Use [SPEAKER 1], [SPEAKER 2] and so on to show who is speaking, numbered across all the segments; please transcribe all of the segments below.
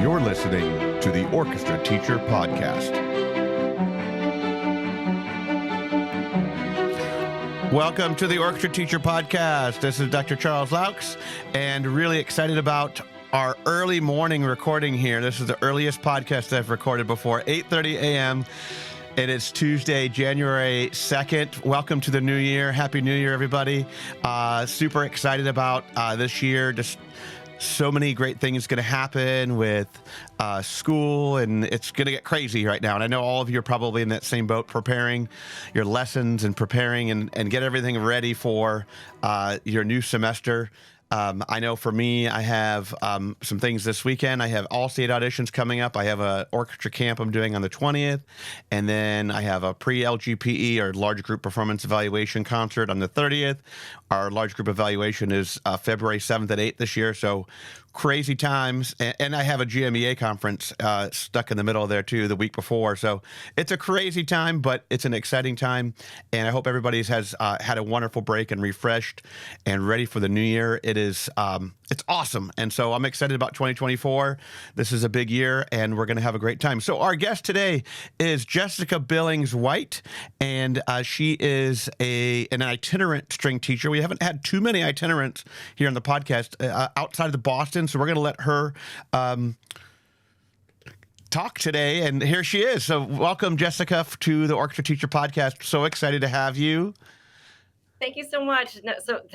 [SPEAKER 1] You're listening to the Orchestra Teacher Podcast. Welcome to the Orchestra Teacher Podcast. This is Dr. Charles Laux, and really excited about our early morning recording here. This is the earliest podcast I've recorded before, 8:30 a.m., and it's Tuesday, January 2nd. Welcome to the new year. Happy New Year, everybody. Super excited about this year. Just so many great things going to happen with school, and it's going to get crazy right now. And I know all of you are probably in that same boat, preparing your lessons and preparing and get everything ready for your new semester. I know for me, I have some things this weekend. I have all-state auditions coming up. I have an orchestra camp I'm doing on the 20th, and then I have a pre-LGPE, or large group performance evaluation concert, on the 30th. Our large group evaluation is February 7th at 8 this year, so crazy times. And I have a GMEA conference stuck in the middle of there too the week before. So it's a crazy time, but it's an exciting time. And I hope everybody has had a wonderful break and refreshed and ready for the new year. It's awesome. And so I'm excited about 2024. This is a big year, and we're going to have a great time. So our guest today is Jessica Billings-White, and she is an itinerant string teacher. We haven't had too many itinerants here on the podcast outside of the Boston, so we're going to let her talk today, and here she is. So welcome, Jessica, to the Orchestra Teacher Podcast. So excited to have you.
[SPEAKER 2] Thank you so much.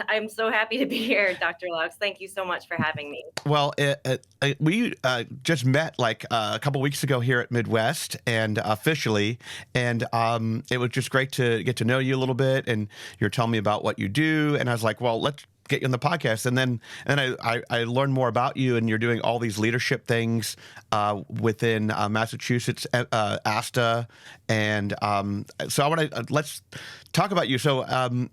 [SPEAKER 2] I'm so happy to be here, Dr. Laux. Thank you so much for having me.
[SPEAKER 1] Well, we just met like a couple weeks ago here at Midwest, and officially, and it was just great to get to know you a little bit, and you're telling me about what you do, and I was like, well, let's get you on the podcast. And then I learned more about you, and you're doing all these leadership things within Massachusetts ASTA, and so let's talk about you. So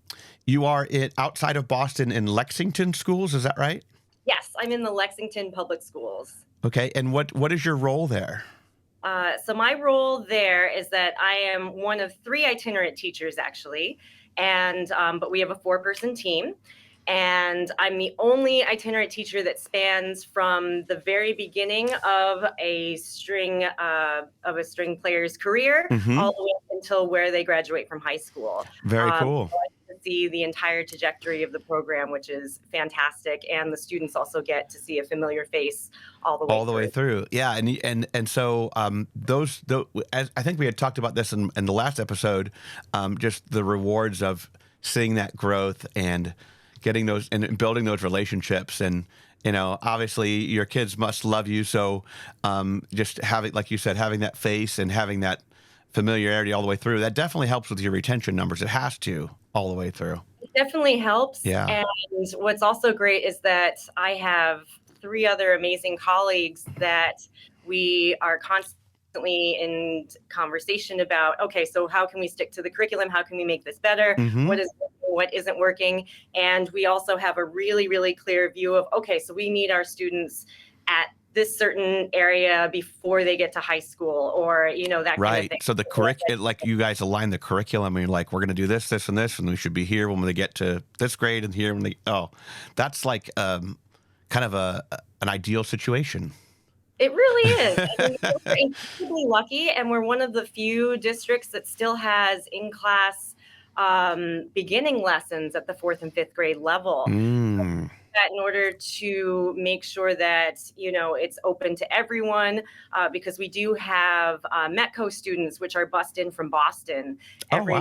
[SPEAKER 1] you are outside of Boston in Lexington schools, is that right?
[SPEAKER 2] Yes, I'm in the Lexington Public Schools.
[SPEAKER 1] Okay, and what is your role there?
[SPEAKER 2] So my role there is that I am one of 3 itinerant teachers, actually, and but we have a 4-person team. And I'm the only itinerant teacher that spans from the very beginning of a string player's career all the way up until where they graduate from high school.
[SPEAKER 1] Very cool.
[SPEAKER 2] So I get to see the entire trajectory of the program, which is fantastic, and the students also get to see a familiar face all the way through.
[SPEAKER 1] Yeah, and so as I think we had talked about this in the last episode, just the rewards of seeing that growth and getting those and building those relationships. And, obviously your kids must love you. So just having, like you said, having that face and having that familiarity all the way through, that definitely helps with your retention numbers. It has to all the way through.
[SPEAKER 2] It definitely helps.
[SPEAKER 1] Yeah.
[SPEAKER 2] And what's also great is that I have 3 other amazing colleagues that we are constantly in conversation about, okay, so how can we stick to the curriculum? How can we make this better? What isn't working? And we also have a really, really clear view of, okay, so we need our students at this certain area before they get to high school, or, that kind of thing.
[SPEAKER 1] So the like you guys align the curriculum, and you're like, we're going to do this, this, and this, and we should be here when they get to this grade, and here when that's like kind of an ideal situation.
[SPEAKER 2] It really is. I mean, we're incredibly lucky, and we're one of the few districts that still has in-class beginning lessons at the 4th and 5th grade level. That in order to make sure that, it's open to everyone, because we do have METCO students, which are bused in from Boston every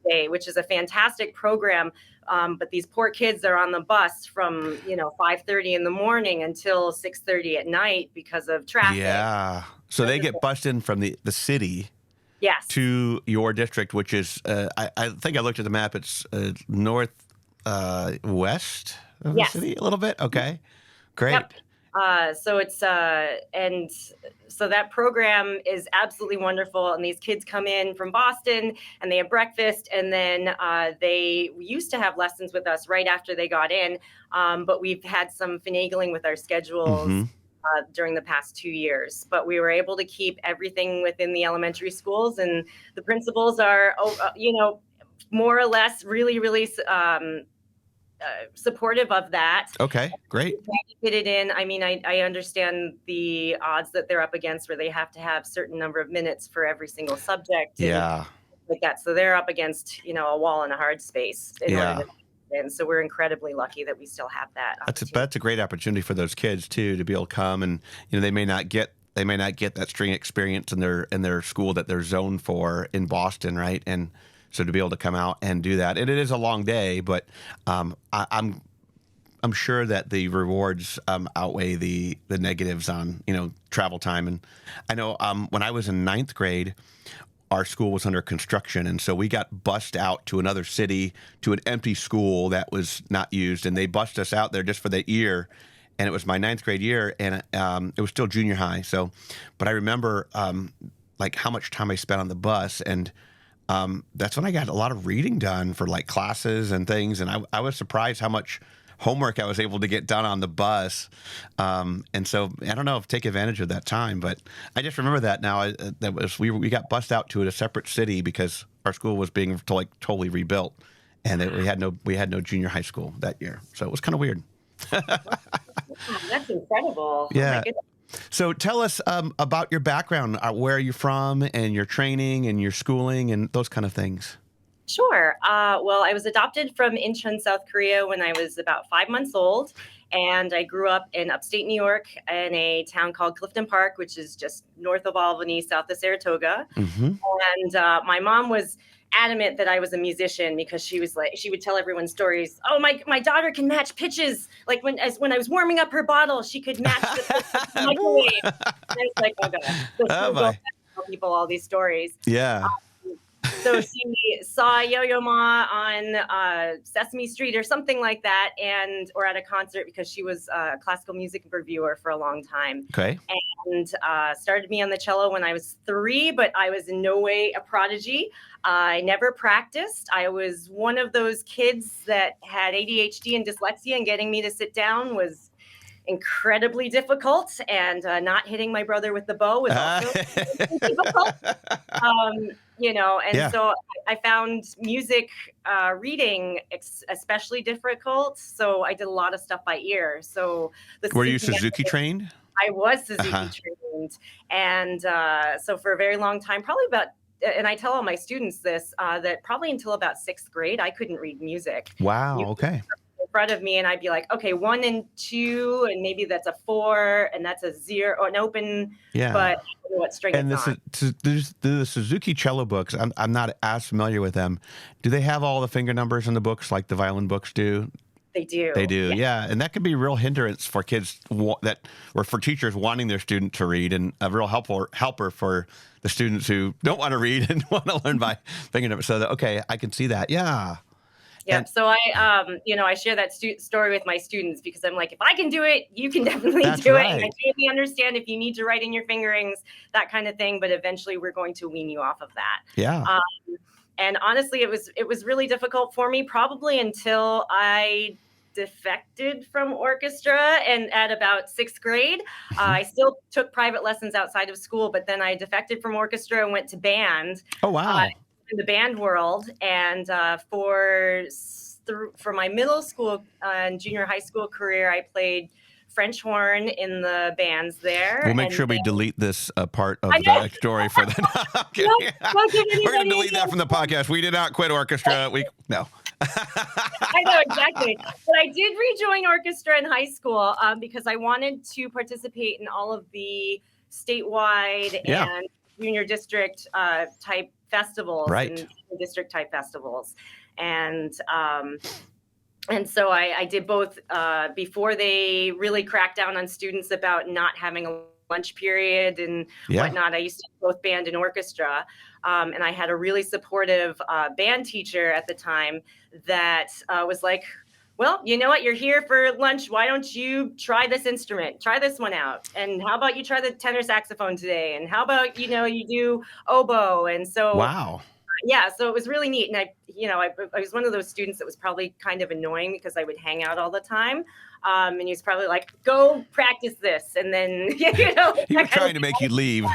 [SPEAKER 2] day, which is a fantastic program. But these poor kids are on the bus from, 5:30 in the morning until 6:30 at night because of traffic.
[SPEAKER 1] Yeah. So they get bused in from the city.
[SPEAKER 2] Yes.
[SPEAKER 1] To your district, which is, I think I looked at the map, it's north west of the city a little bit. Okay, great.
[SPEAKER 2] Yep. So it's, and so that program is absolutely wonderful. And these kids come in from Boston and they have breakfast, and then they used to have lessons with us right after they got in. But we've had some finagling with our schedules during the past 2 years, but we were able to keep everything within the elementary schools, and the principals are, more or less really, really supportive of that.
[SPEAKER 1] Okay, great.
[SPEAKER 2] Fit it in. I mean, I understand the odds that they're up against where they have to have certain number of minutes for every single subject.
[SPEAKER 1] Yeah.
[SPEAKER 2] Like that. So they're up against, a wall and a hard space in order to. And so we're incredibly lucky that we still have that.
[SPEAKER 1] That's a great opportunity for those kids too, to be able to come, and they may not get that string experience in their school that they're zoned for in Boston, right? And so to be able to come out and do that, and it is a long day, but I'm sure that the rewards outweigh the negatives on travel time. And I know when I was in 9th grade, our school was under construction, and so we got bussed out to another city to an empty school that was not used, and they bussed us out there just for the year. And it was my 9th grade year, and it was still junior high. So, but I remember like how much time I spent on the bus, and that's when I got a lot of reading done for like classes and things. And I was surprised how much homework I was able to get done on the bus. And so I don't know if take advantage of that time, but I just remember that now. We got bussed out to a separate city because our school was being totally rebuilt, and we had no junior high school that year. So it was kind of weird.
[SPEAKER 2] That's incredible.
[SPEAKER 1] Yeah. So tell us about your background. Where are you from, and your training and your schooling and those kind of things?
[SPEAKER 2] Sure. Well, I was adopted from Incheon, South Korea when I was about 5 months old. And I grew up in upstate New York in a town called Clifton Park, which is just north of Albany, south of Saratoga. Mm-hmm. And my mom was adamant that I was a musician because she would tell everyone stories. Oh, my daughter can match pitches. Like when I was warming up her bottle, she could match the microwave. And I was like, oh God. So tell people all these stories.
[SPEAKER 1] Yeah.
[SPEAKER 2] So she saw Yo-Yo Ma on Sesame Street or something like that, or at a concert, because she was a classical music reviewer for a long time.
[SPEAKER 1] Okay.
[SPEAKER 2] And started me on the cello when I was 3, but I was in no way a prodigy. I never practiced. I was one of those kids that had ADHD and dyslexia, and getting me to sit down was incredibly difficult, and not hitting my brother with the bow was also difficult. So I found music reading especially difficult. So I did a lot of stuff by ear. So
[SPEAKER 1] were you Suzuki trained?
[SPEAKER 2] I was Suzuki trained, and so for a very long time, probably about. And I tell all my students this, that probably until about 6th grade, I couldn't read music.
[SPEAKER 1] Wow. Okay.
[SPEAKER 2] In front of me, and I'd be like, okay, 1 and 2, and maybe that's a 4, and that's a 0 or an open. Yeah. But I don't know what string it's on.
[SPEAKER 1] The Suzuki cello books, I'm not as familiar with them. Do they have all the finger numbers in the books like the violin books do?
[SPEAKER 2] They do.
[SPEAKER 1] They do, yeah. And that can be a real hindrance for kids or for teachers wanting their student to read, and a real helper for the students who don't want to read and want to learn by finger numbers. So okay, I can see that. Yeah.
[SPEAKER 2] Yeah. So I share that story with my students because I'm like, if I can do it, you can definitely do it. And I totally understand if you need to write in your fingerings, that kind of thing. But eventually we're going to wean you off of that.
[SPEAKER 1] Yeah.
[SPEAKER 2] And honestly, it was really difficult for me probably until I defected from orchestra, and at about 6th grade. I still took private lessons outside of school, but then I defected from orchestra and went to band.
[SPEAKER 1] Oh, wow.
[SPEAKER 2] In the band world. And for my middle school and junior high school career, I played French horn in the bands there.
[SPEAKER 1] We'll make sure we delete this part of the story for that. We're going to delete that from the podcast. We did not quit orchestra. No.
[SPEAKER 2] I know, exactly. But I did rejoin orchestra in high school because I wanted to participate in all of the statewide and junior district type festivals, and district type festivals. And so I did both before they really cracked down on students about not having a lunch period and whatnot. I used to do both band and orchestra. And I had a really supportive band teacher at the time that was like, well, you know what? You're here for lunch. Why don't you try this instrument? Try this one out. And how about you try the tenor saxophone today? And how about, you do oboe? And so,
[SPEAKER 1] wow.
[SPEAKER 2] Yeah, so it was really neat. And I was one of those students that was probably kind of annoying because I would hang out all the time. And he was probably like, go practice this. And then,
[SPEAKER 1] he was trying to make you leave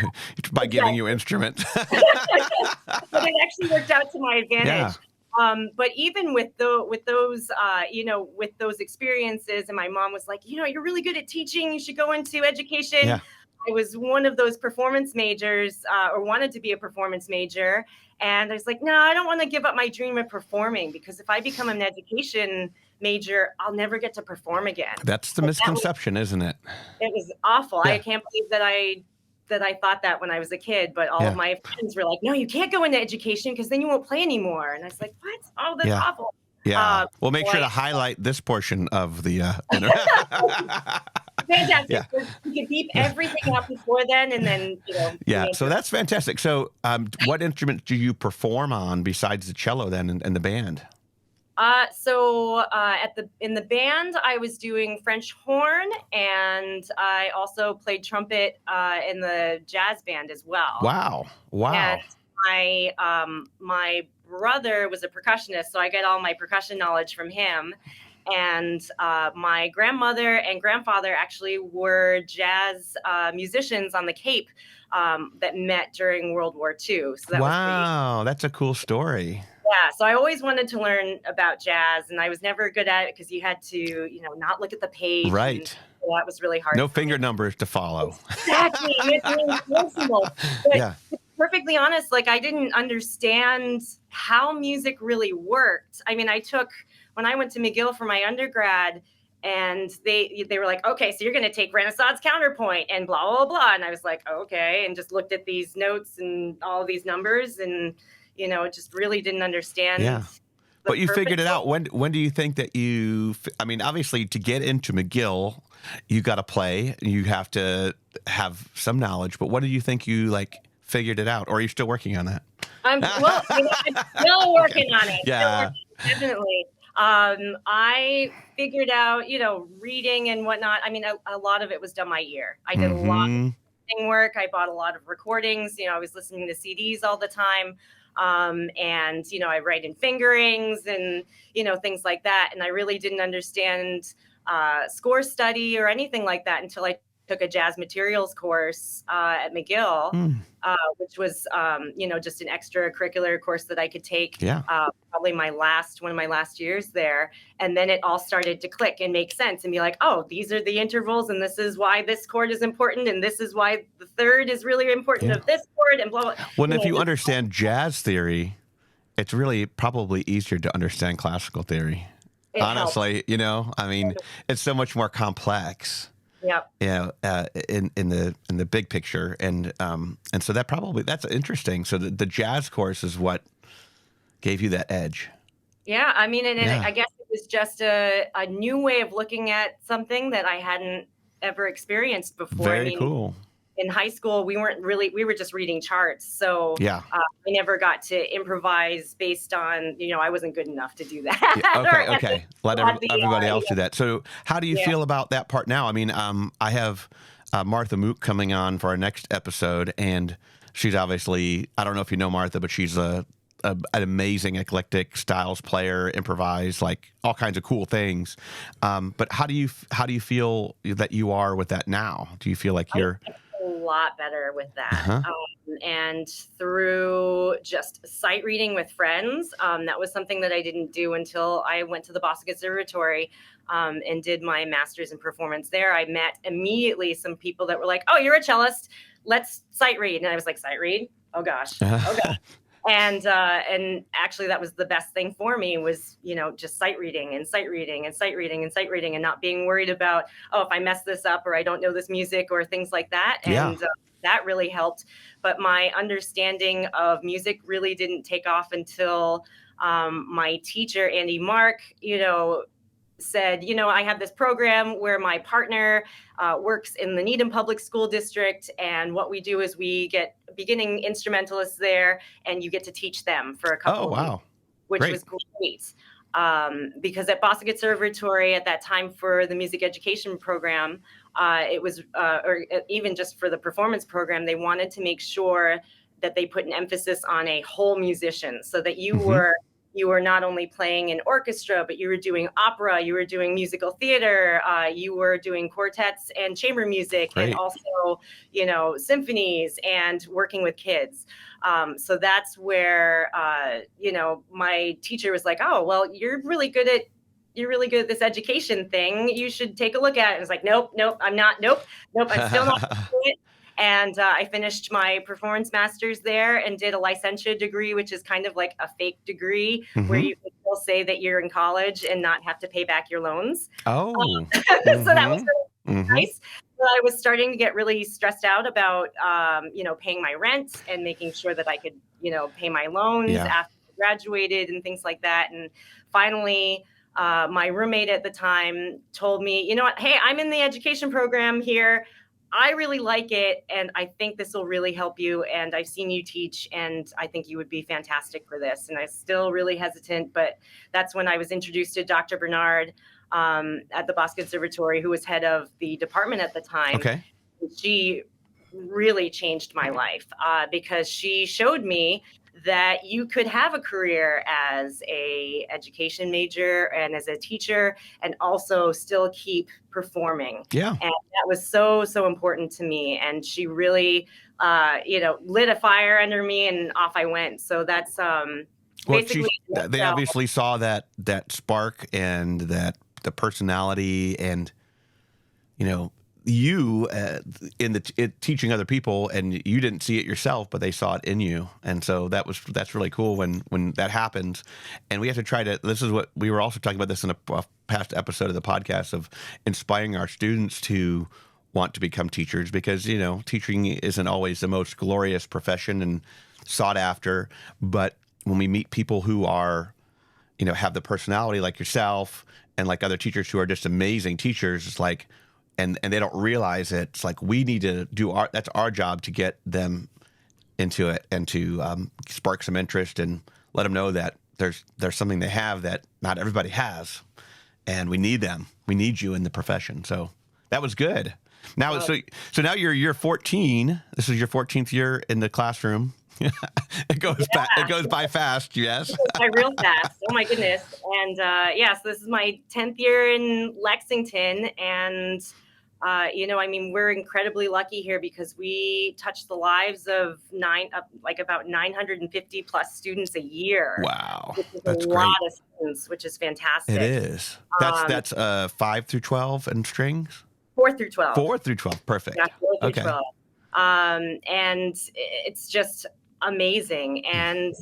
[SPEAKER 1] by giving you instruments.
[SPEAKER 2] But it actually worked out to my advantage. But even with those, with those experiences, and my mom was like, you're really good at teaching. You should go into education.
[SPEAKER 1] Yeah.
[SPEAKER 2] I was one of those performance majors, or wanted to be a performance major. And I was like, no, I don't want to give up my dream of performing, because if I become an education major, I'll never get to perform again.
[SPEAKER 1] That's the misconception, isn't it?
[SPEAKER 2] It was awful.
[SPEAKER 1] Yeah.
[SPEAKER 2] I can't believe that I thought that when I was a kid, but all of my friends were like, no, you can't go into education because then you won't play anymore. And I was like, what? Oh, that's awful.
[SPEAKER 1] Yeah. We'll make sure to highlight this portion of the
[SPEAKER 2] Fantastic. Yeah. You can beep everything up before then, and then,
[SPEAKER 1] Yeah, so that's fantastic. So what instrument do you perform on besides the cello then and the band?
[SPEAKER 2] In the band, I was doing French horn, and I also played trumpet in the jazz band as well.
[SPEAKER 1] Wow.
[SPEAKER 2] And my brother was a percussionist, so I get all my percussion knowledge from him. And my grandmother and grandfather actually were jazz musicians on the Cape that met during World War II. So that
[SPEAKER 1] that's a cool story.
[SPEAKER 2] Yeah, so I always wanted to learn about jazz, and I was never good at it because you had to, not look at the page.
[SPEAKER 1] Right.
[SPEAKER 2] And that was really hard.
[SPEAKER 1] No finger numbers to follow.
[SPEAKER 2] Exactly. It's impossible. But to be perfectly honest, I didn't understand how music really worked. I mean, when I went to McGill for my undergrad, and they were like, okay, so you're going to take Renaissance counterpoint and blah, blah, blah. And I was like, okay, and just looked at these notes and all these numbers, and just really didn't understand.
[SPEAKER 1] Yeah. But you figured it out. When do you think that obviously to get into McGill, you got to play, you have to have some knowledge, but what do you think you figured it out, or are you still working on that?
[SPEAKER 2] I'm still working on it.
[SPEAKER 1] Yeah.
[SPEAKER 2] Definitely. I figured out, reading and whatnot. I mean, a lot of it was done by ear. I did a lot of work. I bought a lot of recordings. I was listening to CDs all the time. And, I write in fingerings and, things like that. And I really didn't understand score study or anything like that until I took a jazz materials course at McGill, which was, just an extracurricular course that I could take. Probably one of my last years there. And then it all started to click and make sense and be like, oh, these are the intervals, and this is why this chord is important, and this is why the third is really important of this chord, and blah, blah.
[SPEAKER 1] Well, if you understand jazz theory, it's really probably easier to understand classical theory. Honestly, it's so much more complex.
[SPEAKER 2] Yep.
[SPEAKER 1] In the big picture, and so that's interesting. So the jazz course is what gave you that edge.
[SPEAKER 2] Yeah, I mean, and I guess it was just a new way of looking at something that I hadn't ever experienced before.
[SPEAKER 1] Very cool.
[SPEAKER 2] In high school, we were just reading charts. So
[SPEAKER 1] I
[SPEAKER 2] never got to improvise based on, I wasn't good enough to do that.
[SPEAKER 1] Yeah, okay. Let everybody else do that. So how do you feel about that part now? I mean, I have Martha Mook coming on for our next episode, and she's obviously, I don't know if you know Martha, but she's an amazing eclectic styles player, improvise, all kinds of cool things. But how do you feel that you are with that now? Do you feel like you're
[SPEAKER 2] a lot better with that? And through just sight reading with friends, that was something that I didn't do until I went to the Boston Conservatory and did my master's in performance there. I met immediately some people that were like, oh, you're a cellist, let's sight read. And I was like, sight read? Oh gosh. And actually that was the best thing for me was, just sight reading and sight reading and sight reading and sight reading, and not being worried about, oh, if I mess this up or I don't know this music or things like that. And that really helped. But my understanding of music really didn't take off until my teacher, Andy Mark, said, I have this program where my partner works in the Needham Public School District, and what we do is we get beginning instrumentalists there, and you get to teach them for a couple of weeks, which was great. Because at Boston Conservatory at that time for the music education program, it was, or even just for the performance program, they wanted to make sure that they put an emphasis on a whole musician, so that you were you were not only playing in orchestra, but you were doing opera, you were doing musical theater, you were doing quartets and chamber music,
[SPEAKER 1] Great.
[SPEAKER 2] and also, symphonies and working with kids. So that's where, my teacher was like, oh, well, you're really good at this education thing. You should take a look at it. And I was like, nope, I'm not. Nope, I'm still not doing it. And I finished my performance master's there and did a licentiate degree, which is kind of like a fake degree where you can still say that you're in college and not have to pay back your loans.
[SPEAKER 1] Oh,
[SPEAKER 2] So that was really nice. But I was starting to get really stressed out about, paying my rent and making sure that I could, pay my loans after I graduated and things like that. And finally, my roommate at the time told me, you know what, hey, I'm in the education program here. I really like it, and I think this will really help you, and I've seen you teach, and I think you would be fantastic for this. And I was still really hesitant, but that's when I was introduced to Dr. Bernard at the Boston Conservatory, who was head of the department at the time.
[SPEAKER 1] Okay.
[SPEAKER 2] She really changed my life because she showed me that you could have a career as a education major and as a teacher and also still keep performing.
[SPEAKER 1] Yeah.
[SPEAKER 2] And that was so, so important to me. And she really, lit a fire under me and off I went. So that's basically.
[SPEAKER 1] They obviously saw that spark and that the personality and, you in teaching other people, and you didn't see it yourself, but they saw it in you. And so that's really cool when that happens. And we have to try to, this is what we were also talking about this in a past episode of the podcast, of inspiring our students to want to become teachers, because, teaching isn't always the most glorious profession and sought after. But when we meet people who are, have the personality like yourself and like other teachers who are just amazing teachers, it's like, and they don't realize it. It's like we need to do that's our job, to get them into it and to spark some interest and let them know that there's something they have that not everybody has, and we need them. We need you in the profession. So that was good. Now, so now you're 14. This is your 14th year in the classroom. It goes by fast, yes. It goes
[SPEAKER 2] by real fast. Oh my goodness. And so this is my 10th year in Lexington, and we're incredibly lucky here because we touch the lives of about 950 plus students a year.
[SPEAKER 1] Wow,
[SPEAKER 2] that's a lot of students, which is fantastic.
[SPEAKER 1] It is. That's 5 through 12 and strings.
[SPEAKER 2] 4 through 12.
[SPEAKER 1] 4 through 12. Perfect.
[SPEAKER 2] Yeah, 4 through 12. And it's just amazing. And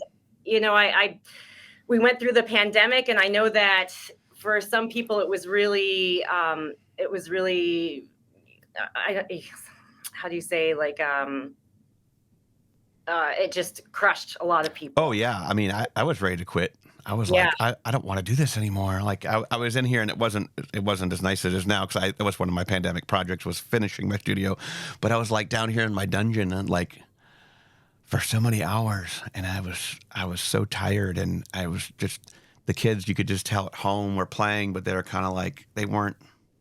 [SPEAKER 2] we went through the pandemic, and I know that for some people it was really how do you say, it just crushed a lot of people.
[SPEAKER 1] Oh yeah. I mean, I was ready to quit. I was like, I don't want to do this anymore. Like I was in here, and it wasn't as nice as it is now, because that was one of my pandemic projects, was finishing my studio. But I was like down here in my dungeon, and like for so many hours, and I was so tired, and I was just, the kids, you could just tell at home were playing, but they were kind of like, they weren't.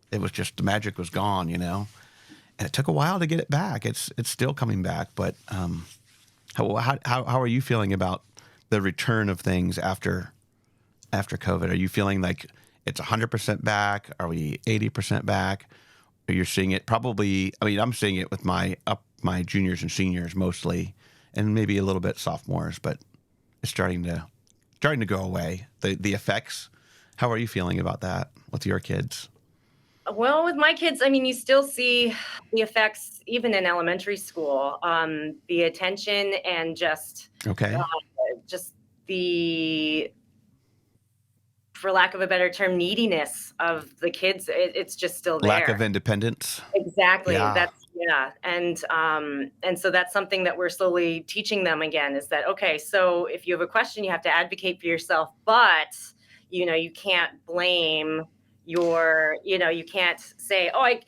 [SPEAKER 1] It was just, the magic was gone, And it took a while to get it back. It's still coming back, but how are you feeling about the return of things after COVID? Are you feeling like it's 100% back? Are we 80% back? Or you're seeing it probably? I mean, I'm seeing it with my juniors and seniors mostly, and maybe a little bit sophomores, but it's starting to go away. The effects. How are you feeling about that with your kids?
[SPEAKER 2] Well, with my kids, I mean, you still see the effects even in elementary school. The attention and just the, for lack of a better term, neediness of the kids. It's just still there.
[SPEAKER 1] Lack of independence.
[SPEAKER 2] Exactly. Yeah. And so that's something that we're slowly teaching them again, is that, okay, so if you have a question, you have to advocate for yourself, but, you can't blame you can't say, oh, I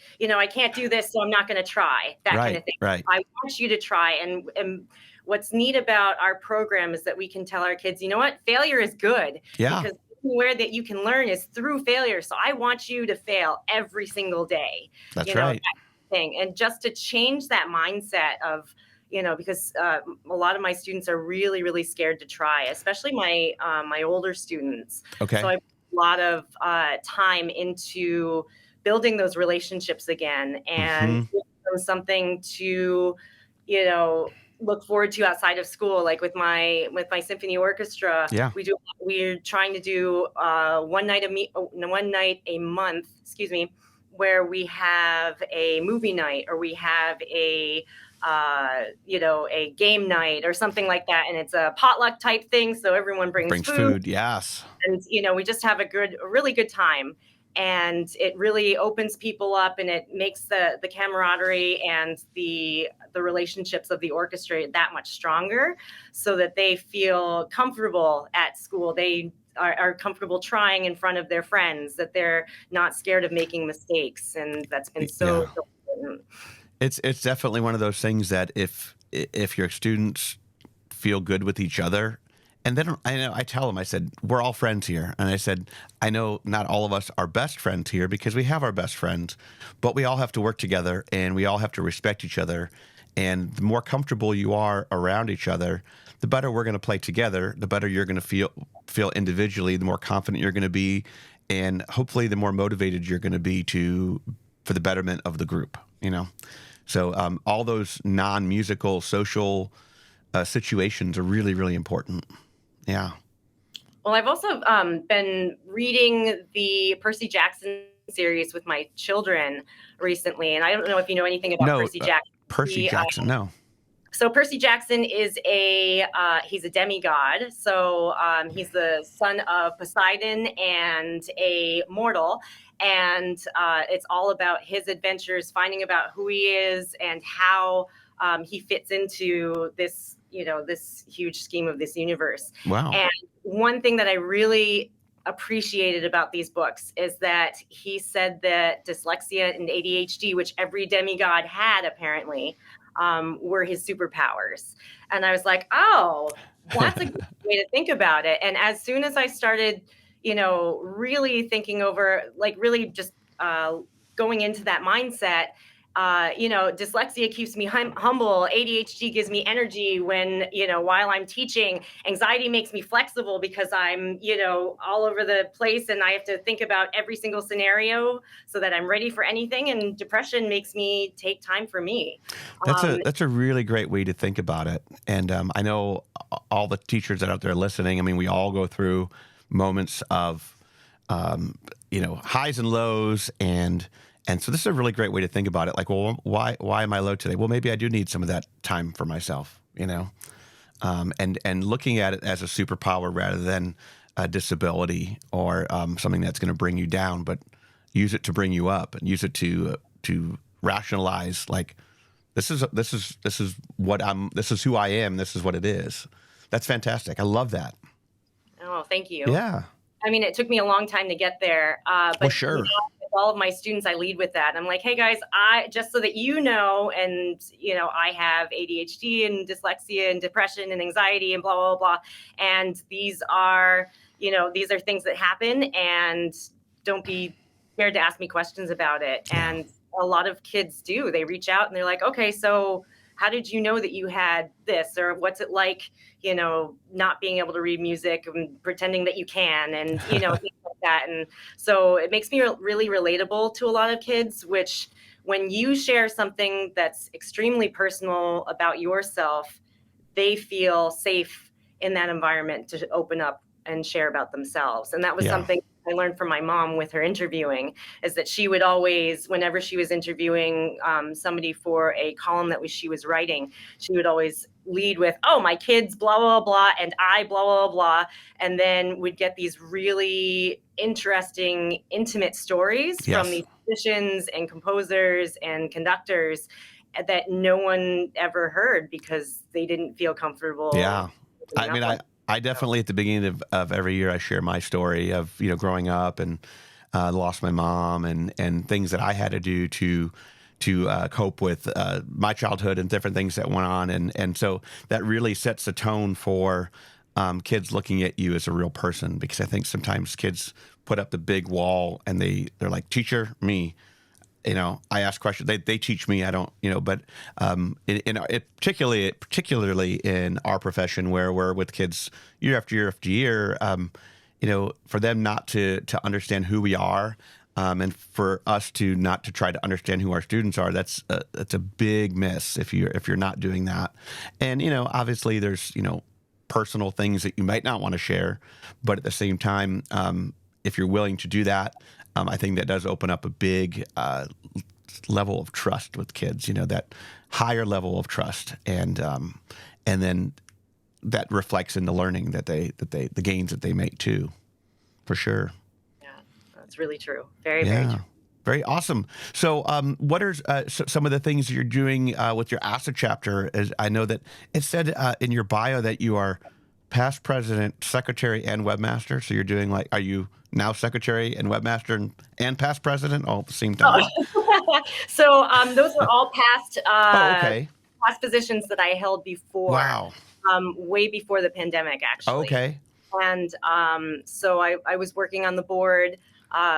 [SPEAKER 2] can't do this, so I'm not going to try, that kind of thing.
[SPEAKER 1] Right.
[SPEAKER 2] I want you to try. And what's neat about our program is that we can tell our kids, you know what, failure is good.
[SPEAKER 1] Yeah.
[SPEAKER 2] Because where that you can learn is through failure. So I want you to fail every single day.
[SPEAKER 1] That's right.
[SPEAKER 2] That thing. And just to change that mindset of, because a lot of my students are really, really scared to try, especially my older students.
[SPEAKER 1] Okay.
[SPEAKER 2] So I put a lot of time into building those relationships again and giving them something to, look forward to outside of school. Like with my symphony orchestra,
[SPEAKER 1] Yeah.
[SPEAKER 2] we're trying to do one night a month, where we have a movie night, or we have a a game night or something like that, and it's a potluck type thing, so everyone brings food.
[SPEAKER 1] Yes.
[SPEAKER 2] And we just have a really good time, and it really opens people up, and it makes the camaraderie and the relationships of the orchestra that much stronger, so that they feel comfortable at school. They are comfortable trying in front of their friends, that they're not scared of making mistakes, and that's been so important.
[SPEAKER 1] It's definitely one of those things that if your students feel good with each other, and then I tell them, I said, we're all friends here. And I said, I know not all of us are best friends here because we have our best friends, but we all have to work together and we all have to respect each other. And the more comfortable you are around each other, the better we're going to play together, the better you're going to feel individually, the more confident you're going to be, and hopefully the more motivated you're going to be for the betterment of the group, So all those non-musical social situations are really, really important. Yeah.
[SPEAKER 2] Well, I've also been reading the Percy Jackson series with my children recently, and I don't know if you know anything about Percy Jackson.
[SPEAKER 1] Percy Jackson, no.
[SPEAKER 2] So Percy Jackson is he's a demigod. So he's the son of Poseidon and a mortal. And it's all about his adventures, finding about who he is and how he fits into this, this huge scheme of this universe.
[SPEAKER 1] Wow.
[SPEAKER 2] And one thing that I really appreciated about these books is that he said that dyslexia and ADHD, which every demigod had apparently, were his superpowers. And I was like, oh, that's a good way to think about it. And as soon as I started, really thinking over, like really just going into that mindset, dyslexia keeps me humble. ADHD gives me energy when, while I'm teaching. Anxiety makes me flexible because I'm, all over the place and I have to think about every single scenario so that I'm ready for anything. And depression makes me take time for me.
[SPEAKER 1] That's a really great way to think about it. And I know all the teachers that are out there listening, we all go through moments of, highs and lows, and so this is a really great way to think about it. Like, well, why am I low today? Well, maybe I do need some of that time for myself, and looking at it as a superpower rather than a disability or something that's going to bring you down, but use it to bring you up and use it to rationalize. Like, this is who I am. This is what it is. That's fantastic. I love that.
[SPEAKER 2] Oh, thank you.
[SPEAKER 1] Yeah.
[SPEAKER 2] It took me a long time to get there. But
[SPEAKER 1] well, sure.
[SPEAKER 2] With all of my students, I lead with that. I'm like, hey guys, just so that and I have ADHD and dyslexia and depression and anxiety and blah, blah, blah. And these are things that happen, and don't be scared to ask me questions about it. Yeah. And a lot of kids do. They reach out and they're like, okay, so how did you know that you had this? Or what's it like, not being able to read music and pretending that you can, and, things like that. And so it makes me really relatable to a lot of kids, which when you share something that's extremely personal about yourself, they feel safe in that environment to open up and share about themselves. And that was something I learned from my mom with her interviewing, is that she would always, whenever she was interviewing somebody for a column that she was writing, she would always lead with, oh, my kids, blah, blah, blah, and I, blah, blah, blah. And then we'd get these really interesting, intimate stories from these musicians and composers and conductors that no one ever heard because they didn't feel comfortable.
[SPEAKER 1] Yeah. I definitely, at the beginning of every year, I share my story of, growing up and lost my mom and things that I had to do to cope with my childhood and different things that went on. And so that really sets the tone for kids looking at you as a real person, because I think sometimes kids put up the big wall and they're like, teacher, me. I ask questions. They teach me. I don't, but particularly in our profession where we're with kids year after year after year, for them not to understand who we are, and for us to not to try to understand who our students are, that's a big miss if you're not doing that. And obviously there's personal things that you might not want to share, but at the same time, if you're willing to do that, I think that does open up a big level of trust with kids. That higher level of trust, and then that reflects in the learning the gains that they make too, for sure.
[SPEAKER 2] Yeah, that's really true. Very, very true.
[SPEAKER 1] Very awesome. So, what are some of the things you're doing with your ASTA chapter? I know that it said in your bio that you are past president, secretary, and webmaster. So you're doing are you now secretary and webmaster and past president all at the same time?
[SPEAKER 2] Oh. So those are all past
[SPEAKER 1] okay.
[SPEAKER 2] past positions that I held before.
[SPEAKER 1] Wow.
[SPEAKER 2] Way before the pandemic, actually.
[SPEAKER 1] Okay.
[SPEAKER 2] And so I was working on the board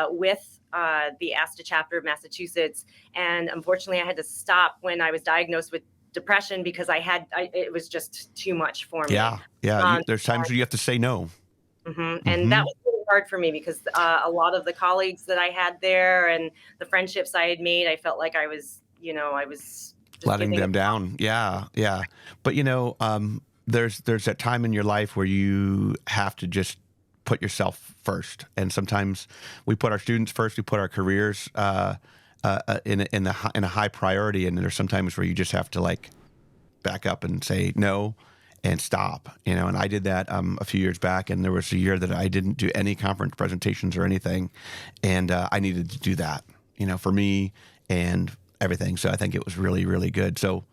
[SPEAKER 2] with the ASTA chapter of Massachusetts, and unfortunately I had to stop when I was diagnosed with depression because it was just too much for me.
[SPEAKER 1] Yeah. There's times where you have to say no.
[SPEAKER 2] Mm-hmm. And that was really hard for me because a lot of the colleagues that I had there and the friendships I had made, I felt like I was just
[SPEAKER 1] letting them down. Yeah. But there's that time in your life where you have to just put yourself first, and sometimes we put our students first, we put our careers in a high priority, and there's sometimes where you just have to back up and say no and stop, and I did that a few years back, and there was a year that I didn't do any conference presentations or anything, and I needed to do that, for me and everything. So I think it was really, really good. So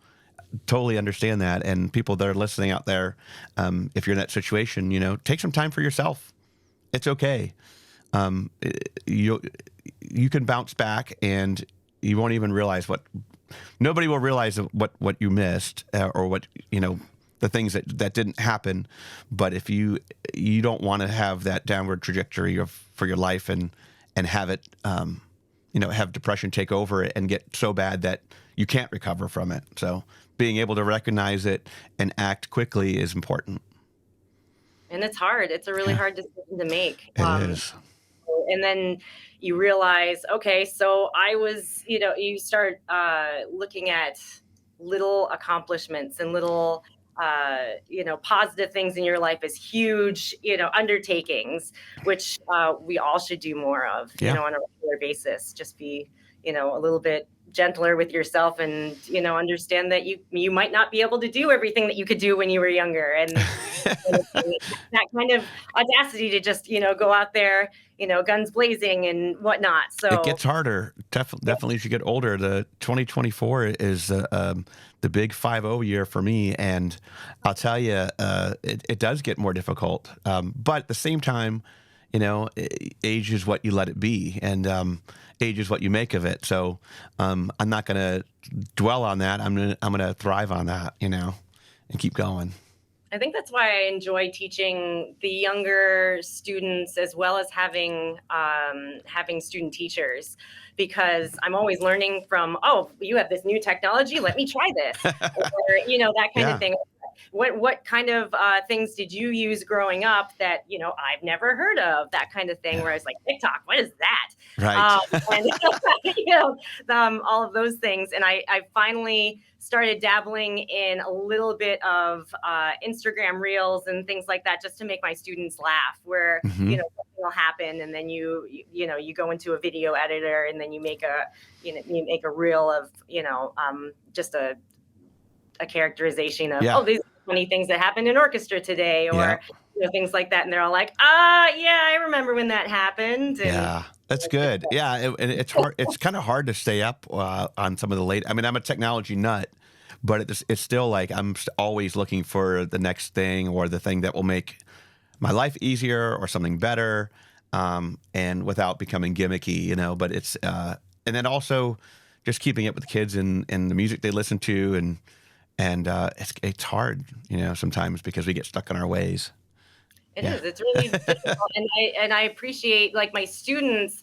[SPEAKER 1] totally understand that, and people that are listening out there, if you're in that situation, take some time for yourself. It's okay. You can bounce back, and you won't even realize nobody will realize what you missed, or what the things that didn't happen. But if you don't want to have that downward trajectory for your life and have it have depression take over it and get so bad that you can't recover from it. So being able to recognize it and act quickly is important.
[SPEAKER 2] And it's hard. It's a really hard decision to make.
[SPEAKER 1] It is.
[SPEAKER 2] And then you realize, okay, so I was, you start looking at little accomplishments and little, positive things in your life as huge, undertakings, which we all should do more of, on a regular basis. Just be, a little bit gentler with yourself, and understand that you might not be able to do everything that you could do when you were younger, and that kind of audacity to just go out there, guns blazing and whatnot. So
[SPEAKER 1] it gets harder. Definitely as you get older. The 2024 is the big 5-0 year for me, and I'll tell you, it does get more difficult. But at the same time, age is what you let it be, and age is what you make of it. So I'm not going to dwell on that. I'm gonna thrive on that, and keep going.
[SPEAKER 2] I think that's why I enjoy teaching the younger students, as well as having student teachers, because I'm always learning from, oh, you have this new technology, let me try this, or that kind of thing. What kind of things did you use growing up that I've never heard of? That kind of thing, where I was like, TikTok, what is that?
[SPEAKER 1] Right.
[SPEAKER 2] And all of those things. And I finally started dabbling in a little bit of Instagram Reels and things like that, just to make my students laugh. Where something will happen, and then you go into a video editor, and then you make a reel of just a characterization of these funny things that happened in orchestra today, or things like that, and they're all like, I remember when that happened. And,
[SPEAKER 1] that's good. And it's hard. It's kind of hard to stay up on some of the late. I mean, I'm a technology nut, but it's still I'm always looking for the next thing, or the thing that will make my life easier or something better, and without becoming gimmicky, But it's and then also just keeping up with the kids and the music they listen to, and it's hard, sometimes, because we get stuck in our ways.
[SPEAKER 2] It is. It's really difficult. And I appreciate, my students,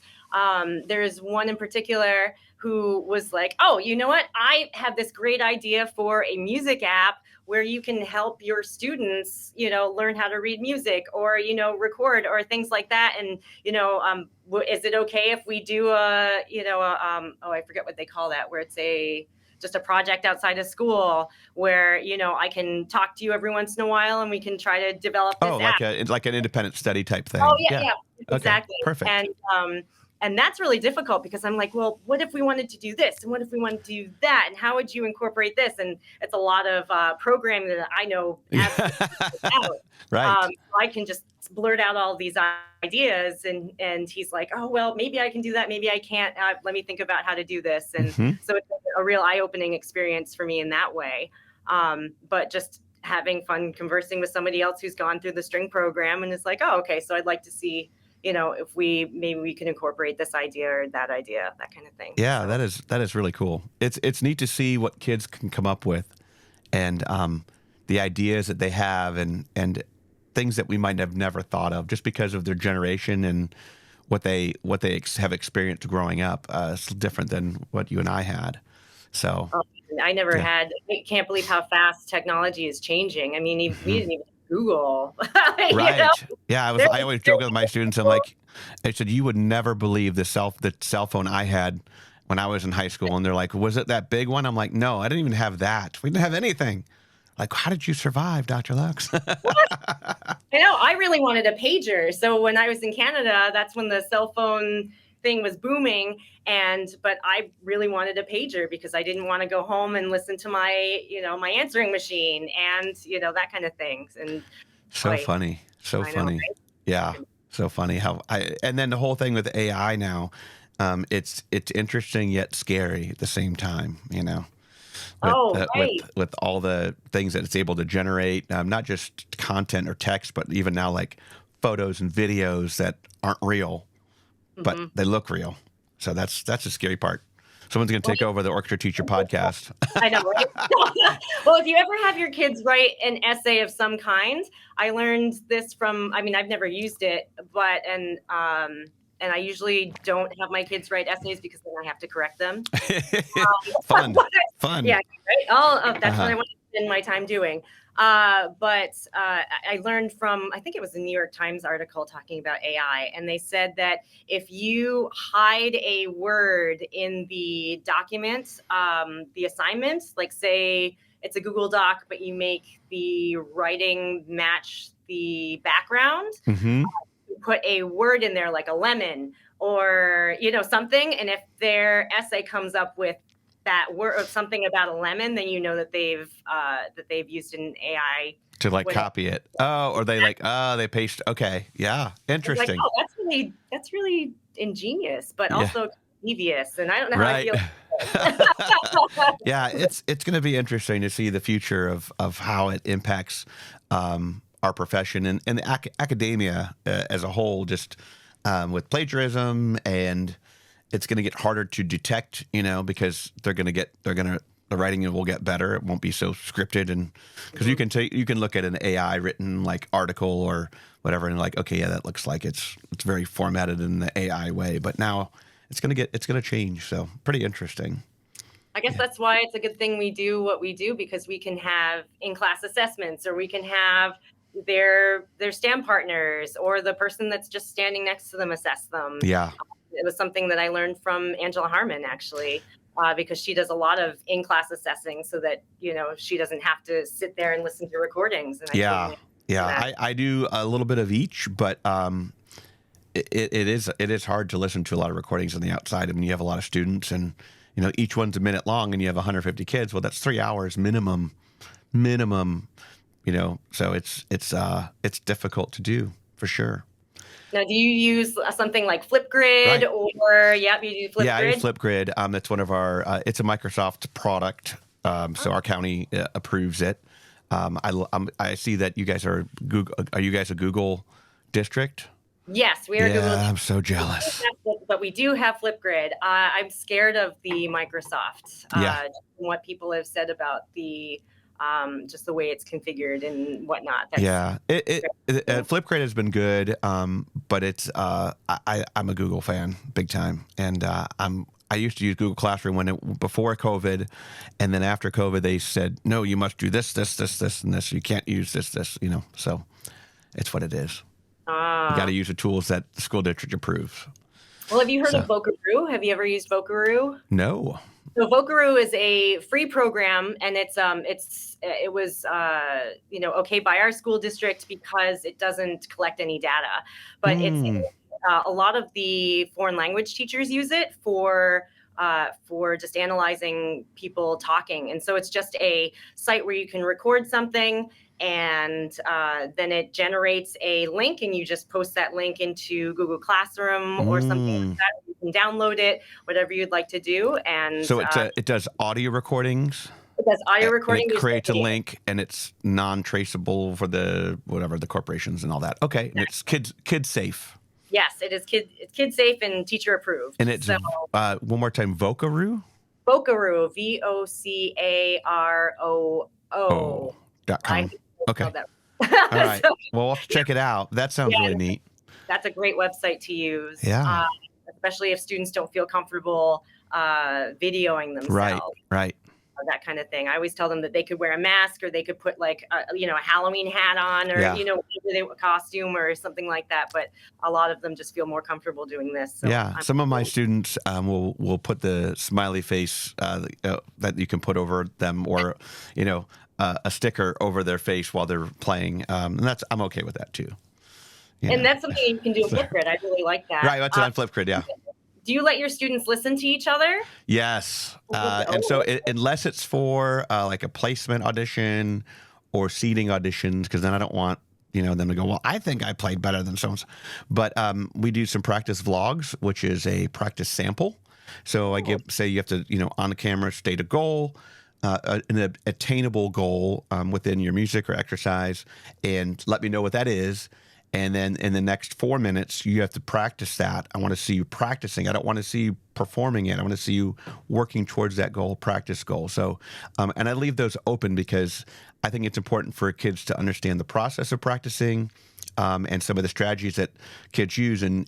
[SPEAKER 2] There's one in particular who was like, oh, you know what? I have this great idea for a music app where you can help your students, learn how to read music or, record or things like that. And, is it okay if we do I forget what they call that, where it's just a project outside of school where, I can talk to you every once in a while and we can try to develop this app.
[SPEAKER 1] It's like an independent study type thing.
[SPEAKER 2] Oh, yeah, exactly.
[SPEAKER 1] Okay, perfect.
[SPEAKER 2] And that's really difficult because I'm like, well, what if we wanted to do this? And what if we wanted to do that? And how would you incorporate this? And it's a lot of programming that I know out.
[SPEAKER 1] Right.
[SPEAKER 2] I can just blurt out all these ideas. And he's like, oh, well, maybe I can do that. Maybe I can't. Let me think about how to do this. And so it's a real eye-opening experience for me in that way. But just having fun conversing with somebody else who's gone through the string program and is like, oh, okay, so I'd like to see, if we can incorporate this idea or that idea, that kind of thing.
[SPEAKER 1] Yeah, so. that is really cool. It's neat to see what kids can come up with, and the ideas that they have, and things that we might have never thought of just because of their generation and what they have experienced growing up. It's different than what you and I had. So
[SPEAKER 2] I never had. I can't believe how fast technology is changing. I mean, we didn't even Google.
[SPEAKER 1] Right. Yeah. I always joke with my students. I'm like, I said, you would never believe the cell phone I had when I was in high school. And they're like, was it that big one? I'm like, no, I didn't even have that. We didn't have anything. Like, how did you survive, Dr. Lux?
[SPEAKER 2] I know. I really wanted a pager. So when I was in Canada, that's when the cell phone thing was booming. But I really wanted a pager because I didn't want to go home and listen to my, my answering machine and, that kind of things. And
[SPEAKER 1] funny. So funny. Know, right? Yeah. So funny and then the whole thing with AI now, it's interesting yet scary at the same time, with all the things that it's able to generate, not just content or text, but even now like photos and videos that aren't real, but they look real. So that's the scary part. Someone's going to take over the Orchestra Teacher podcast.
[SPEAKER 2] I know, right? Well, if you ever have your kids write an essay of some kind, I learned this from, I've never used it, but, and I usually don't have my kids write essays because then I have to correct them.
[SPEAKER 1] Fun.
[SPEAKER 2] Yeah, right? That's what I want to spend my time doing. But I learned from, I think it was the New York Times article talking about AI, and they said that if you hide a word in the document, the assignment, like say it's a Google Doc, but you make the writing match the background, you put a word in there like a lemon or, something. And if their essay comes up with that word or something about a lemon, then you know that they've used an AI
[SPEAKER 1] to copy it. Oh, or they they paste. Okay, yeah, interesting.
[SPEAKER 2] Like, oh, that's really ingenious, but also devious, and I don't know how I feel.
[SPEAKER 1] Yeah, it's going to be interesting to see the future of how it impacts our profession and the academia as a whole, just with plagiarism, and it's going to get harder to detect, because the writing will get better. It won't be so scripted, and because you can look at an AI written like article or whatever, and like, okay, yeah, that looks like it's very formatted in the AI way. But now it's going to change. So pretty interesting.
[SPEAKER 2] I guess that's why it's a good thing we do what we do, because we can have in-class assessments, or we can have their STEM partners or the person that's just standing next to them assess them.
[SPEAKER 1] Yeah.
[SPEAKER 2] It was something that I learned from Angela Harmon, actually, because she does a lot of in-class assessing so that, she doesn't have to sit there and listen to recordings. And
[SPEAKER 1] I do a little bit of each, but it is hard to listen to a lot of recordings on the outside. I mean, you have a lot of students, and each one's a minute long, and you have 150 kids. Well, that's 3 hours minimum. So it's difficult to do for sure.
[SPEAKER 2] Now, do you use something like Flipgrid or you do Flipgrid?
[SPEAKER 1] Yeah, I use Flipgrid. That's one of our. It's a Microsoft product, so our county approves it. I see that you guys are Google. Are you guys a Google district?
[SPEAKER 2] Yes, we are. Google.
[SPEAKER 1] I'm so jealous.
[SPEAKER 2] But we do have Flipgrid. I'm scared of the Microsoft. What people have said about the just the way it's configured and whatnot.
[SPEAKER 1] Flipgrid has been good, but it's I'm a Google fan, big time, and I used to use Google Classroom before COVID, and then after COVID they said no, you must do this, and this. You can't use this. So it's what it is. You got to use the tools that the school district approves.
[SPEAKER 2] Well, have you heard of Vocaroo? Have you ever used Vocaroo?
[SPEAKER 1] No.
[SPEAKER 2] So Vocaroo is a free program, and it was okay by our school district because it doesn't collect any data, but it's a lot of the foreign language teachers use it for just analyzing people talking, and so it's just a site where you can record something. And then it generates a link, and you just post that link into Google Classroom or something like that. You can download it, whatever you'd like to do. And
[SPEAKER 1] so it does audio recordings.
[SPEAKER 2] It does audio recording.
[SPEAKER 1] It creates a link, and it's non-traceable for the corporations and all that. Okay, and it's kid safe.
[SPEAKER 2] Yes, it is kid safe and teacher approved.
[SPEAKER 1] And it's one more time, Vocaroo.
[SPEAKER 2] Vocaroo, VOCAROO.com.
[SPEAKER 1] Okay. All right. Well, we'll have to check it out. That sounds really neat.
[SPEAKER 2] That's a great website to use.
[SPEAKER 1] Yeah.
[SPEAKER 2] Especially if students don't feel comfortable videoing themselves.
[SPEAKER 1] Right.
[SPEAKER 2] That kind of thing. I always tell them that they could wear a mask, or they could put like a Halloween hat on, or a costume or something like that. But a lot of them just feel more comfortable doing this. So
[SPEAKER 1] some of my students will put the smiley face that you can put over them, or a sticker over their face while they're playing, and I'm okay with that too.
[SPEAKER 2] And that's something you can do in Flipgrid. I really like that.
[SPEAKER 1] Right, that's on Flipgrid, yeah.
[SPEAKER 2] Do you let your students listen to each other?
[SPEAKER 1] Yes, and so unless it's for like a placement audition or seating auditions, because then I don't want them to go, well, I think I played better than so-and-so. But we do some practice vlogs, which is a practice sample. So say you have to, on the camera, state a goal, an attainable goal within your music or exercise, and let me know what that is. And then in the next 4 minutes, you have to practice that. I want to see you practicing. I don't want to see you performing it. I want to see you working towards that goal, practice goal. So, and I leave those open because I think it's important for kids to understand the process of practicing, and some of the strategies that kids use. And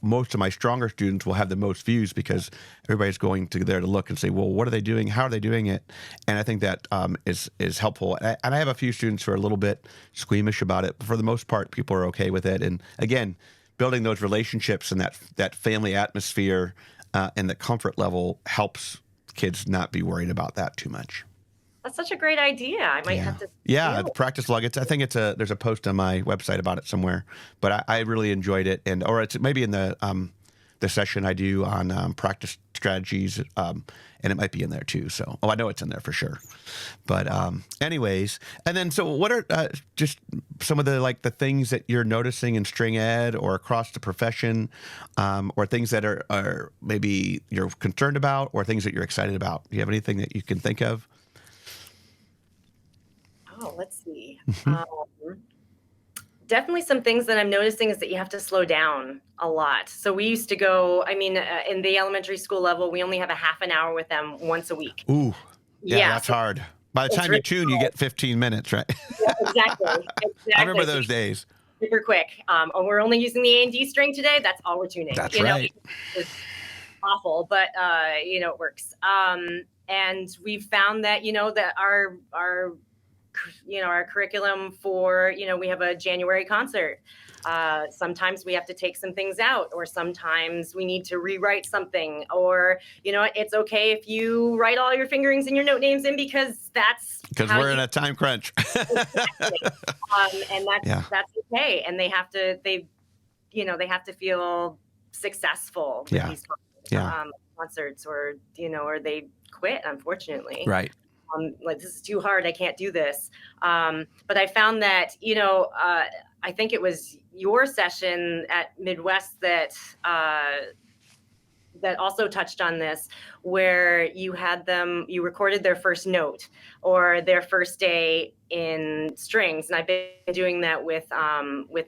[SPEAKER 1] most of my stronger students will have the most views because everybody's going there to look and say, well, what are they doing? How are they doing it? And I think that is helpful. And I have a few students who are a little bit squeamish about it, but for the most part, people are okay with it. And again, building those relationships and that family atmosphere and the comfort level helps kids not be worried about that too much.
[SPEAKER 2] That's such a great idea. I might have to.
[SPEAKER 1] The practice log. There's a post on my website about it somewhere, but I really enjoyed it, or it's maybe in the session I do on practice strategies, and it might be in there too. So, I know it's in there for sure. But anyways, and then so what are just some of the things that you're noticing in string ed or across the profession, or things that are maybe you're concerned about, or things that you're excited about? Do you have anything that you can think of?
[SPEAKER 2] Oh, let's see. Definitely some things that I'm noticing is that you have to slow down a lot. So we used to go, in the elementary school level, we only have a half an hour with them once a week.
[SPEAKER 1] Ooh, that's hard. By the time you tune, you get 15 minutes, right?
[SPEAKER 2] Yeah, exactly.
[SPEAKER 1] I remember those days.
[SPEAKER 2] Super quick. We're only using the A and D string today. That's all we're tuning.
[SPEAKER 1] That's right.
[SPEAKER 2] It's awful, but it works. And we've found that, that our curriculum for, we have a January concert. Sometimes we have to take some things out, or sometimes we need to rewrite something, or, it's okay if you write all your fingerings and your note names in because
[SPEAKER 1] we're in a time crunch.
[SPEAKER 2] Exactly. And that's okay. And they have to feel succed with these concerts, or, or they quit, unfortunately.
[SPEAKER 1] Right.
[SPEAKER 2] This is too hard. I can't do this. But I found that, I think it was your session at Midwest that also touched on this, where you recorded their first note or their first day in strings. And I've been doing that with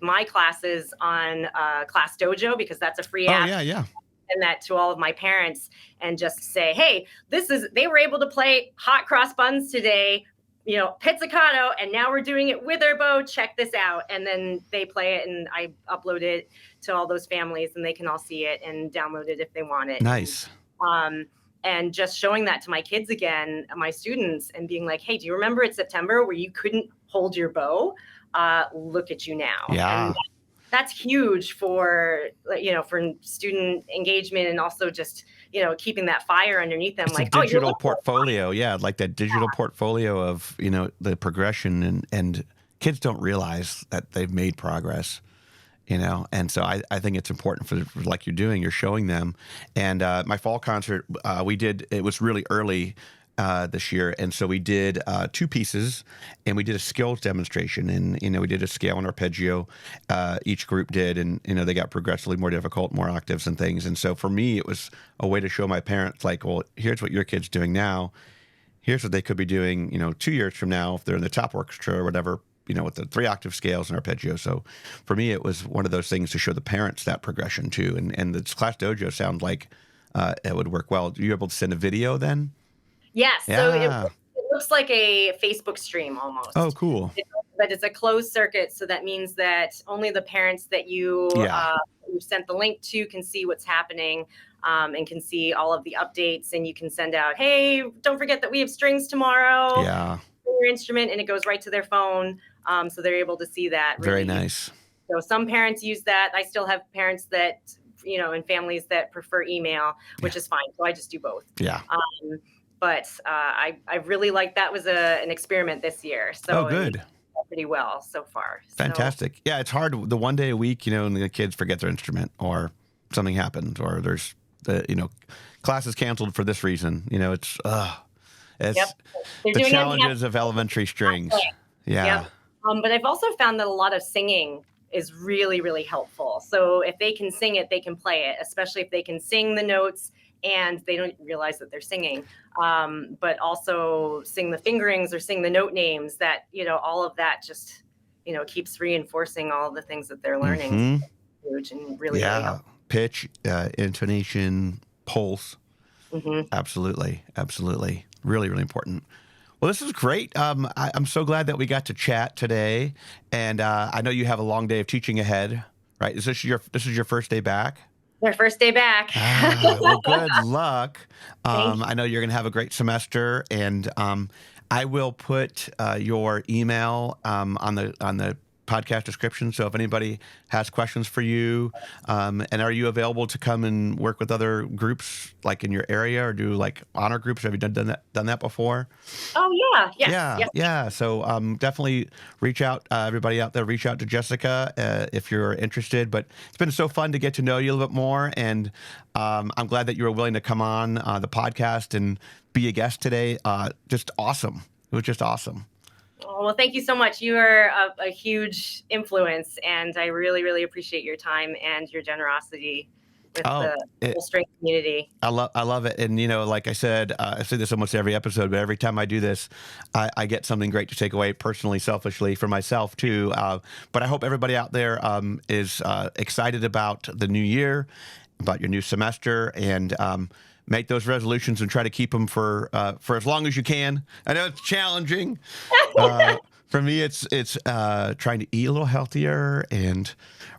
[SPEAKER 2] my classes on Class Dojo, because that's a free app.
[SPEAKER 1] Oh, yeah.
[SPEAKER 2] And that to all of my parents, and just say, hey, they were able to play hot cross buns today pizzicato, and now we're doing it with our bow. Check this out. And then they play it, and I upload it to all those families, and they can all see it and download it if they want it.
[SPEAKER 1] Nice.
[SPEAKER 2] And just showing that to my kids again, my students, and being like, hey, do you remember it's September where you couldn't hold your bow? Look at you now.
[SPEAKER 1] Yeah.
[SPEAKER 2] And that's huge for student engagement, and also just, keeping that fire underneath them.
[SPEAKER 1] It's
[SPEAKER 2] like
[SPEAKER 1] a digital portfolio. Yeah. Like that digital portfolio of, the progression, and kids don't realize that they've made progress. And so I think it's important for like you're doing, you're showing them. And my fall concert, it was really early this year. And so we did 2 pieces, and we did a skills demonstration. And, we did a scale and arpeggio, each group did. And, they got progressively more difficult, more octaves and things. And so for me, it was a way to show my parents, like, well, here's what your kid's doing now. Here's what they could be doing, 2 years from now if they're in the top orchestra or whatever, with the 3-octave scales and arpeggio. So for me, it was one of those things to show the parents that progression too. And the class dojo sound like it would work well. Are you able to send a video then?
[SPEAKER 2] Yes.
[SPEAKER 1] Yeah.
[SPEAKER 2] So it looks like a Facebook stream almost.
[SPEAKER 1] Oh, cool.
[SPEAKER 2] But it's a closed circuit. So that means that only the parents that you sent the link to can see what's happening, and can see all of the updates. And you can send out, hey, don't forget that we have strings tomorrow.
[SPEAKER 1] Yeah.
[SPEAKER 2] Your instrument, and it goes right to their phone. So they're able to see that. Really.
[SPEAKER 1] Very nice.
[SPEAKER 2] So some parents use that. I still have parents that, and families that prefer email, which is fine. So I just do both.
[SPEAKER 1] Yeah.
[SPEAKER 2] But I really like that was an experiment this year. So
[SPEAKER 1] good.
[SPEAKER 2] It went pretty well so far.
[SPEAKER 1] Fantastic. Yeah, it's hard the one day a week, and the kids forget their instrument, or something happens, or there's class is canceled for this reason. It's the challenges of elementary strings. Yeah.
[SPEAKER 2] Yep. But I've also found that a lot of singing is really, really helpful. So if they can sing it, they can play it, especially if they can sing the notes and they don't realize that they're singing, but also sing the fingerings or sing the note names, that, all of that just, keeps reinforcing all of the things that they're learning.
[SPEAKER 1] Mm-hmm.
[SPEAKER 2] Huge and really, really helpful.
[SPEAKER 1] Pitch, intonation, pulse.
[SPEAKER 2] Mm-hmm.
[SPEAKER 1] Absolutely. Really, really important. Well, this is great. I'm so glad that we got to chat today, and I know you have a long day of teaching ahead, right? This is your first day back?
[SPEAKER 2] Their first day back.
[SPEAKER 1] Well, good luck. I know you're going to have a great semester, and I will put your email on the podcast description. So if anybody has questions for you, and are you available to come and work with other groups like in your area, or do like honor groups? Have you done that before?
[SPEAKER 2] Oh yeah. Yes.
[SPEAKER 1] Yeah. So definitely reach out, everybody out there, reach out to Jessica if you're interested. But it's been so fun to get to know you a little bit more. And I'm glad that you were willing to come on the podcast and be a guest today. Just awesome. It was just awesome.
[SPEAKER 2] Oh, well, thank you so much. You are a huge influence, and I really, really appreciate your time and your generosity with the whole string community. I
[SPEAKER 1] love it. And, like I said, I say this almost every episode, but every time I do this, I get something great to take away personally, selfishly, for myself too. But I hope everybody out there is excited about the new year, about your new semester, and make those resolutions and try to keep them for as long as you can. I know it's challenging. For me, it's trying to eat a little healthier and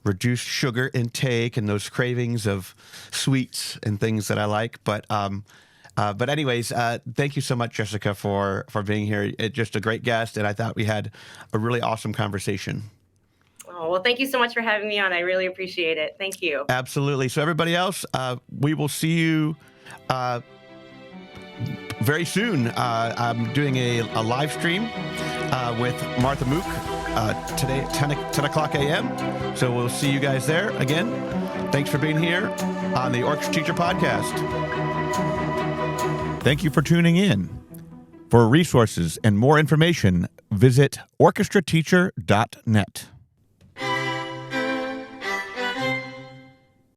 [SPEAKER 1] reduce sugar intake and those cravings of sweets and things that I like. But anyways, thank you so much, Jessica, for being here. Just a great guest, and I thought we had a really awesome conversation.
[SPEAKER 2] Oh, well, thank you so much for having me on. I really appreciate it. Thank you. Absolutely.
[SPEAKER 1] So everybody else, we will see you very soon. I'm doing a live stream with Martha Mook today at 10 o'clock a.m. So we'll see you guys there again. Thanks for being here on the Orchestra Teacher Podcast. Thank you for tuning in. For resources and more information, visit orchestrateacher.net.